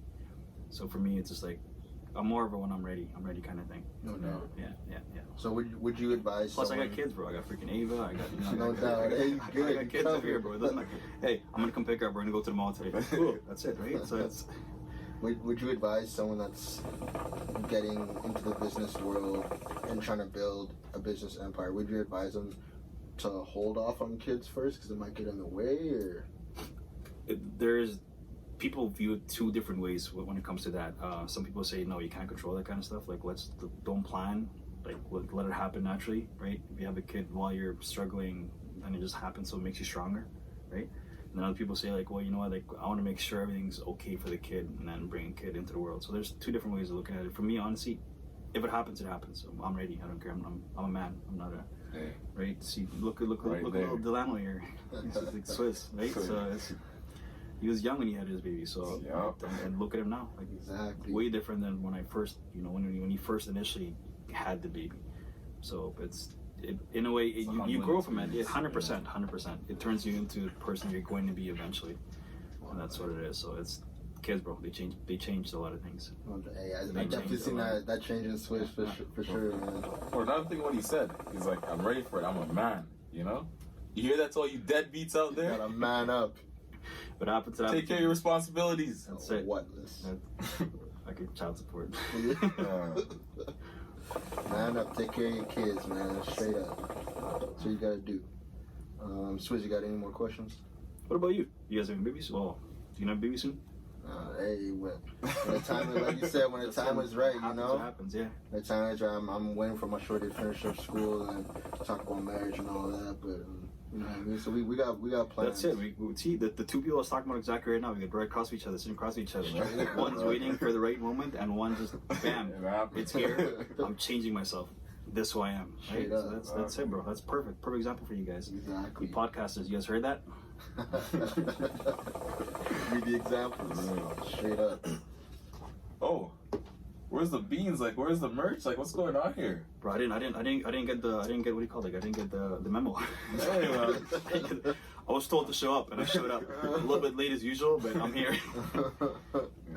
So for me, it's just like I'm more of a when I'm ready kind of thing. No doubt. Yeah. So would you advise? Plus, someone... I got kids, bro. I got freaking Ava. I got No doubt. Hey, I good. got kids up here, bro. It doesn't matter. Hey, I'm gonna come pick her up. We're gonna go to the mall today. Cool. That's it, right? So it's. Would you advise someone that's getting into the business world and trying to build a business empire? Would you advise them to hold off on kids first because it might get in the way, or? There's people view it 2 different ways when it comes to that. Some people say no, you can't control that kind of stuff. Like don't plan. Like let it happen naturally, right? If you have a kid while you're struggling, then it just happens, so it makes you stronger, right? And then other people say like, well, you know what? Like I want to make sure everything's okay for the kid, and then bring a kid into the world. So there's 2 different ways of looking at it. For me, honestly, if it happens, it happens. So I'm ready. I don't care. I'm a man. I'm not a. Hey. Right? See, look Right at little Delano here. He's like Swizz, right? So he was young when he had his baby. So and look at him now. Like Exactly. way different than when I first, you know, when he first initially had the baby. So in a way, you grow from it. 100%. It turns you into the person you're going to be eventually, and that's what it is. So it's kids, bro. They changed a lot of things. Hey, I definitely seen that change in Switch for sure, man. Or another thing, what he said, he's like, I'm ready for it. I'm a man, you know? You hear that to all you deadbeats out there? Gotta man up. What happens to that? Take care of your responsibilities. That's it. Whatless. Like a child support. Man up, take care of your kids, man. Straight up. That's what you gotta do. Swizz, you got any more questions? What about you? You guys having babies? Well, do you have a baby soon? Hey, when the time is, like you said, when the time is right, you know? It happens, yeah. The time is right. I'm waiting for my shorty to finish up school and talk about marriage and all that, but you know what I mean? So we got plans. That's it. We see the 2 people I was talking about exactly right now. We get right across each other, sitting across each other. Right? One's waiting for the right moment, and one just bam, it's here. I'm changing myself. This who I am. Right? So that's it, bro. That's perfect. Perfect example for you guys. Exactly. You podcasters, you guys heard that? Be the examples. Straight up. Oh, where's the beans? Like, where's the merch? Like, what's going on here? Bro, I didn't get what do you call it? I didn't get the memo. Hey, man. I was told to show up, and I showed up a little bit late as usual, but I'm here.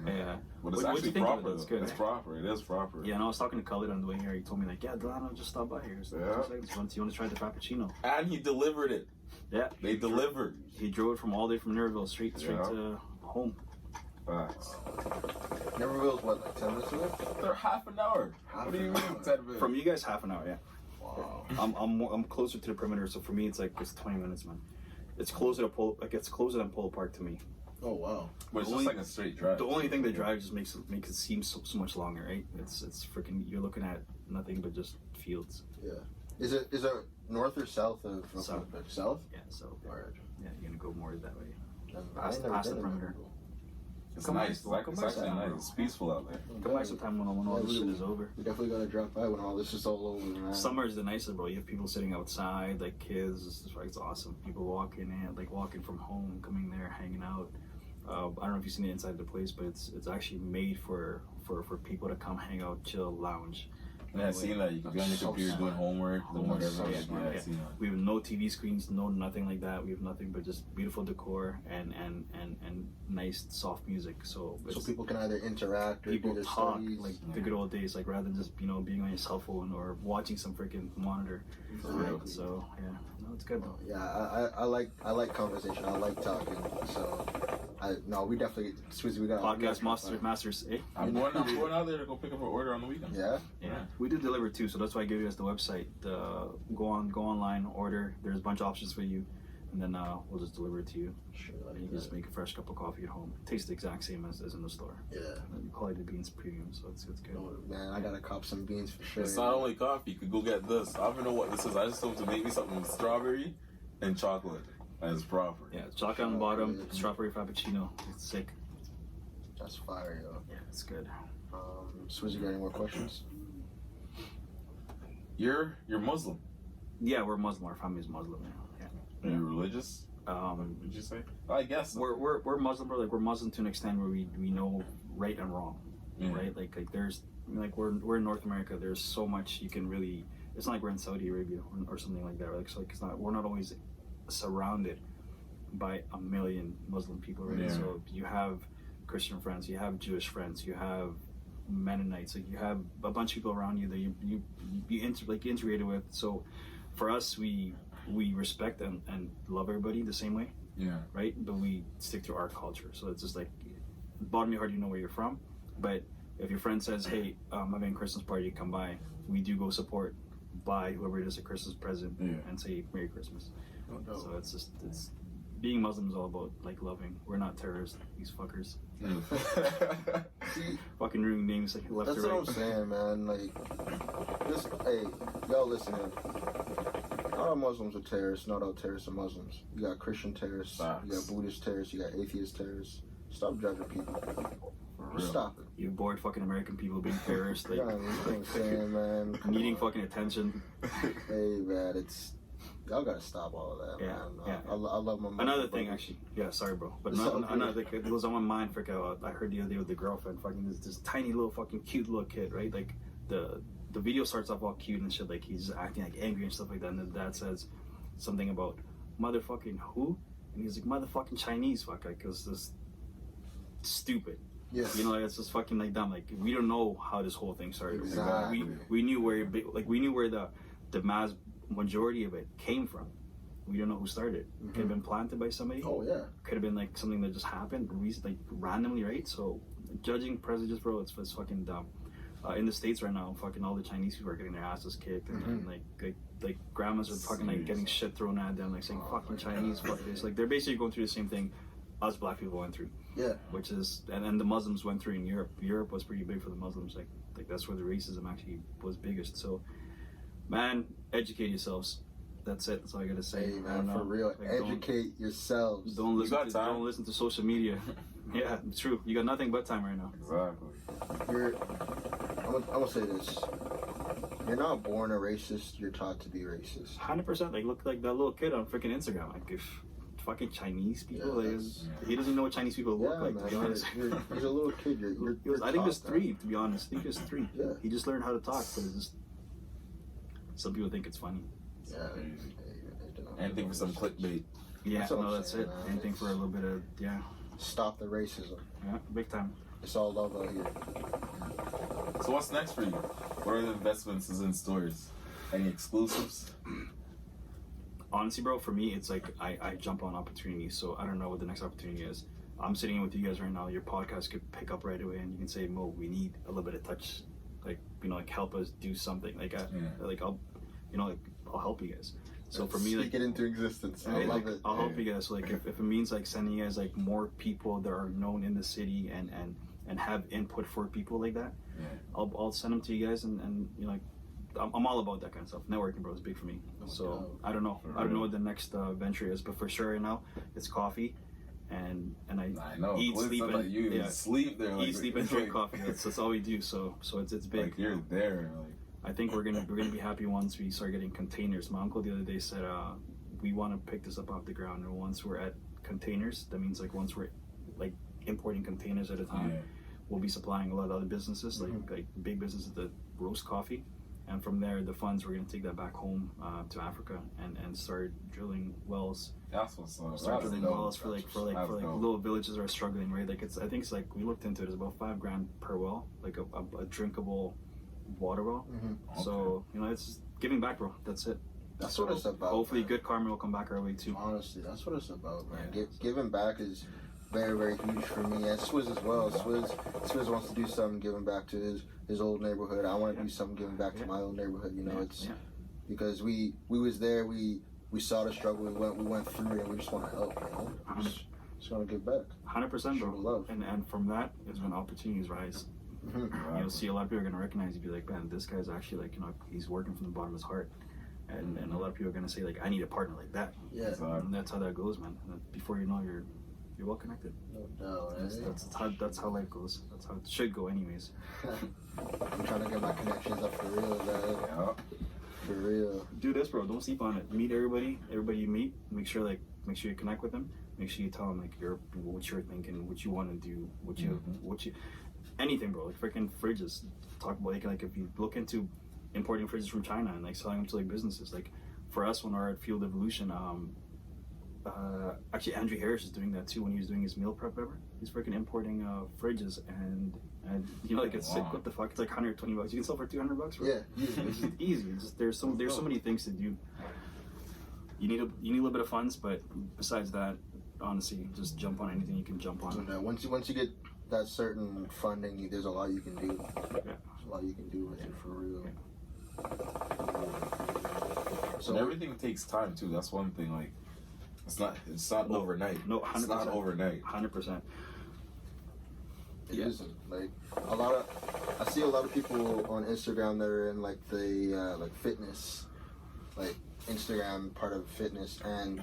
Yeah. But it's What actually you think of it? proper. It's good, It's eh? proper. It is proper. Yeah, and I was talking to Khalid on the way here. He told me like, yeah, Delano, just stop by here. So Yeah. you want to try the Frappuccino? And he delivered it. Yeah. They delivered. He drove it from all the way from Nerville straight Yeah. to home. Facts. Neverville's what, like 10 minutes away? They're half an hour. Half What do you an mean, hour. 10 minutes? From you guys, half an hour. Yeah. Wow. I'm closer to the perimeter, so for me it's like it's 20 minutes, man. It's closer to it's closer than Polo Park to me. Oh, wow. But it's just only- like a straight drive. The only thing they drive just makes it seem so much longer, right? It's freaking, you're looking at nothing but just fields. Yeah. Is it north or south of South. South? Yeah, so Word. yeah, you're gonna go more that way. I ain't never Past the been in perimeter. Neverville. It's Come nice. by, It's come it's by actually sometime, nice. It's peaceful out there. Come back sometime when all this shit is over. We definitely gotta drop by when all this is all over, man. Summer is the nicest, bro. You have people sitting outside, like kids. It's awesome. People walking in, like walking from home, coming there, hanging out. I don't know if you've seen the inside of the place, but it's actually made for people to come hang out, chill, lounge. Yeah, I've seen that. You can be on your So computer doing smart. homework, doing whatever. So Yeah, smart. I've seen that. We have no TV screens, no nothing like that. We have nothing but just beautiful decor and nice soft music. So people can either interact or do people their talk studies. like the good old days, like rather than just being on your cell phone or watching some freaking monitor. Right. So yeah, no, it's good. Bro. Yeah, I like conversation. I like talking. So we definitely Swizz. We got Podcast masters, eh? I'm going out there to go pick up an order on the weekend. Yeah. Yeah, we do deliver too, so that's why I gave you guys the website. Go online, order. There's a bunch of options for you, and then we'll just deliver it to you. Sure. And you can just make a fresh cup of coffee at home. It tastes the exact same as in the store. Yeah. And the quality of the beans premium, so it's good. Oh, man, I gotta cop some beans for sure. It's not only coffee. You could go get this. I don't even know what this is. I just told him to make me something with strawberry and chocolate. And it's proper. Yeah, chocolate on the bottom, Yeah. strawberry frappuccino. It's sick. That's fire, yo. Yeah, it's good. Swizz, you got any more questions? You're Muslim. Yeah, we're Muslim. Our family's Muslim. Yeah. Are you religious? Would you say? I guess. We're Muslim, bro. Like we're Muslim to an extent where we know right and wrong, Yeah. right? Like there's like we're in North America. There's so much you can really. It's not like we're in Saudi Arabia or something like that. Right? Like it's not. We're not always surrounded by a million Muslim people, right? Yeah. So you have Christian friends, you have Jewish friends, you have Mennonites, like you have a bunch of people around you that you integrated with. So for us, we respect and love everybody the same way, Yeah. right? But we stick to our culture. So it's just like bottom of your heart, you know where you're from. But if your friend says, "Hey, I'm having a Christmas party, come by," we do go support, buy whoever it is a Christmas present, Yeah. and say Merry Christmas. No. So it's being Muslim is all about like loving. We're not terrorists, these fuckers. See, Fucking ruining names like left that's to what right. I'm saying, man. Like, this, hey, y'all listening. Not all Muslims are terrorists. Not all terrorists are Muslims. You got Christian terrorists. Facts. You got Buddhist terrorists. You got atheist terrorists. Stop judging people. For Just real. stop it. You bored fucking American people being terrorists, like Yeah, you know what I'm saying, man. Come needing on. fucking attention. Hey, man, y'all gotta stop all of that, Yeah, man. yeah. I love my Muslim Another thing, brothers. actually, yeah, sorry, bro, but It's all another good. like it was on my mind. I heard the other day with the girlfriend, fucking this tiny little fucking cute little kid, right? Like the video starts off all cute and shit, like he's acting like angry and stuff like that, and the dad says something about motherfucking who, and he's like motherfucking Chinese, fuck, like, cause this stupid. Yeah. You know, like, it's just fucking like dumb. Like we don't know how this whole thing started. Exactly. We knew where the mass majority of it came from. We don't know who started. It could have been planted by somebody. Oh yeah. Could have been like something that just happened, like randomly, right? So judging prejudice, bro, it's fucking dumb. In the States right now, fucking all the Chinese people are getting their asses kicked, and like grandmas are fucking like getting shit thrown at them, like saying fucking Chinese, fuck this. Like they're basically going through the same thing us black people went through. Yeah. Which is and the Muslims went through in Europe. Europe was pretty big for the Muslims. Like that's where the racism actually was biggest. So, man, educate yourselves. That's it. That's all I gotta say. Hey, I man, don't know. for real. Like, Educate yourselves. Don't listen. got time. Don't listen to social media. Yeah, it's true. You got nothing but time right now. Exactly. I'm gonna say this. You're not born a racist. You're taught to be racist. 100%. Like look like that little kid on freaking Instagram. Like if fucking Chinese people. Yeah, Like, that's- he doesn't know what Chinese people look like. man, To be honest. he's a little kid. I think he was 3, to be honest. I think he was 3. Yeah. He just learned how to talk, but it's just some people think it's funny. Yeah. Anything for some clickbait. Yeah, That's what I'm that's saying, it. man. Anything for a little bit of Stop the racism. big time. It's all love out here. So what's next for you? What are the investments in stores? Any exclusives? Honestly, bro, for me, it's like I jump on opportunities. So I don't know what the next opportunity is. I'm sitting with you guys right now. Your podcast could pick up right away, and you can say, "Mo, we need a little bit of touch, like help us do something." I'll help you guys. So for me, speak it into existence. I right, love it. I'll help you guys. So, if it means sending you guys more people that are known in the city and have input for people like that, Yeah. I'll send them to you guys, and I'm all about that kind of stuff. Networking, bro, is big for me. So I don't know what the next venture is, but for sure right now it's coffee, and I know. eat, Clint sleep, said and that you sleep there. eat, sleep, and drink coffee. That's all we do. So it's big. Like you're there. I think we're gonna be happy once we start getting containers. My uncle the other day said we want to pick this up off the ground, and once we're at containers, that means once we're importing containers at a time, Yeah. we'll be supplying a lot of other businesses, like big businesses that roast coffee, and from there the funds we're gonna take that back home to Africa and start drilling wells. That's what's up. Start That's drilling dope. wells for dope. little villages that are struggling, right? I think it's we looked into it. It's about $5,000 per well, a drinkable water well. Mhm. So it's giving back, bro. That's it. That's what it's about. Hopefully, man. good karma will come back our way too. Honestly, that's what it's about, man. Yeah. Giving back is very, very huge for me. And Swizz as well. Swizz wants to do something giving back to his old neighborhood. I want to do something giving back to my old neighborhood. It's because we was there. We saw the struggle. We went through it, and we just want to help. Just want to give back. 100%, Show bro. love. And from that is when opportunities rise. You'll see a lot of people are gonna recognize you, be like, man, this guy's actually he's working from the bottom of his heart, and a lot of people are gonna say I need a partner like that. Yeah. And that's how that goes, man. And before you know, you're well connected. No doubt. That's how life goes. That's how it should go, anyways. I'm trying to get my connections up for real, man. Yeah. For real. Do this, bro. Don't sleep on it. Meet everybody you meet. Make sure you connect with them. Make sure you tell them what you're thinking, what you want to do, what you anything, bro. Freaking fridges. Talk about if you look into importing fridges from China and selling them to businesses. For us, when we're at Field Evolution, actually Andrew Harris is doing that too when he was doing his meal prep ever. He's freaking importing fridges and it's sick. What the fuck? It's $120. You can sell for $200, bro. Yeah. It's just easy. It's just, there's so many things to do. You need a little bit of funds, but besides that, honestly, just jump on anything you can jump on. So once you get that certain funding, there's a lot you can do. Yeah. There's a lot you can do with it for real. So everything takes time too. That's one thing. It's not overnight. No, 100%. It's not overnight. 100%. It isn't. I see a lot of people on Instagram that are in the fitness, Instagram part of fitness, and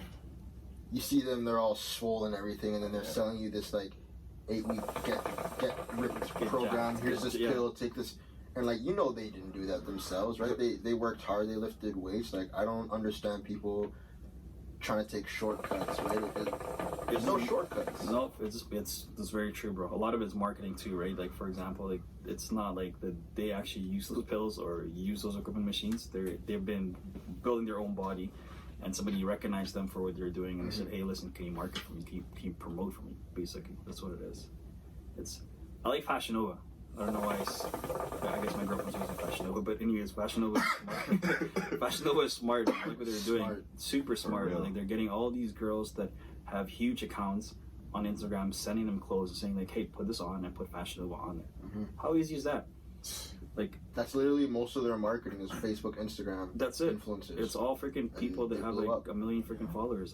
you see them, they're all swollen and everything, and then they're selling you this 8-week get ripped program. Here's this pill, take this, and they didn't do that themselves, right? They worked hard, they lifted weights. I don't understand people trying to take shortcuts, right? There's no shortcuts. No, it's very true, bro. A lot of it's marketing too, right? For example, it's not that they actually use those pills or use those equipment machines. They've been building their own body, and somebody recognized them for what they're doing, and they said, "Hey, listen, can you market for me? Can you promote for me?" Basically, that's what it is. I like Fashion Nova. I don't know why. I guess my girlfriend's using Fashion Nova, but anyways, Fashion Nova is smart. Fashion Nova is smart. Look what they're doing. Smart. Super smart. They're getting all these girls that have huge accounts on Instagram, sending them clothes and saying "Hey, put this on," and put Fashion Nova on there. How easy is that? That's literally most of their marketing is Facebook, Instagram. That's it. Influencers. It's all freaking people that they have blew up. a million freaking followers.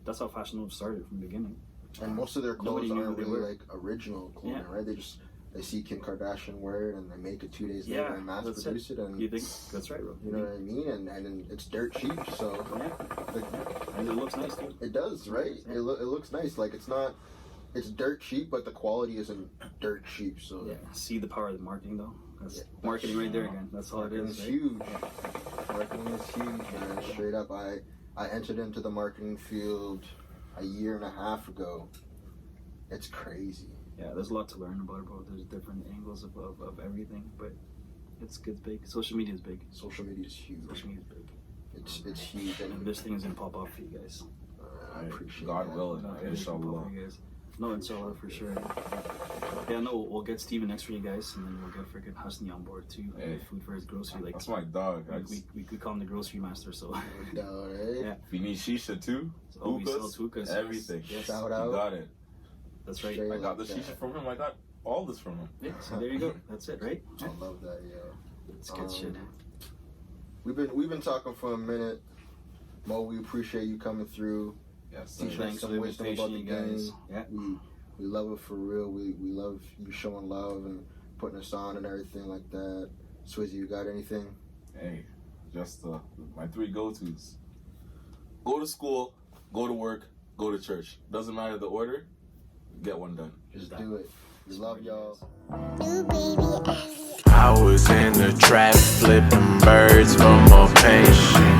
That's how Fashion Nova started from the beginning. And most of their clothes Nobody knew aren't who they really were. original clothing, Yeah. right? They see Kim Kardashian wear it and they make it 2 days later and mass that's produce it. And you think that's right, bro? you know what I mean? And it's dirt cheap, so Yeah. And it looks nice too. it does, right? It looks nice. It's dirt cheap, but the quality isn't dirt cheap. So Yeah. See the power of the marketing though. That's marketing right there again. That's all it marketing is. is Right? huge. Marketing is huge, man. Straight up, I entered into the marketing field a year and a half ago. It's crazy. Yeah, there's a lot to learn about it, bro. There's different angles of everything, but it's big. Social media is big. Social media is huge. Social media is big. It's huge. And this thing is gonna pop off for you guys. I appreciate God that. willing, No, it is gonna pop inshallah. off for you guys. No, inshallah for sure. Yeah, no, we'll get Steven next for you guys, and then we'll get freaking Husni on board too. Hey. Food for his grocery, like That's my dog. we could call him the grocery master. So No, eh? Yeah. If you need shisha too, oh, he hookahs, sells hookahs. everything. Yes. Shout You out. got it. That's right. Straight I got the like shisha that. from him. I got all this from him. Yeah, so there you go. That's it, right? I love that, yo. It's good shit. We've been talking for a minute. Mo, we appreciate you coming through. Yes. Teaching us Thanks for some the wisdom about the invitation, you guys. game. Yeah. We love it for real. We love you showing love and putting us on and everything like that. Swizzy, you got anything? Hey, just my 3 go-tos. Go to school, go to work, go to church. Doesn't matter the order, get one done. Just do it. We love y'all. I was in the trap flipping birds for more patience.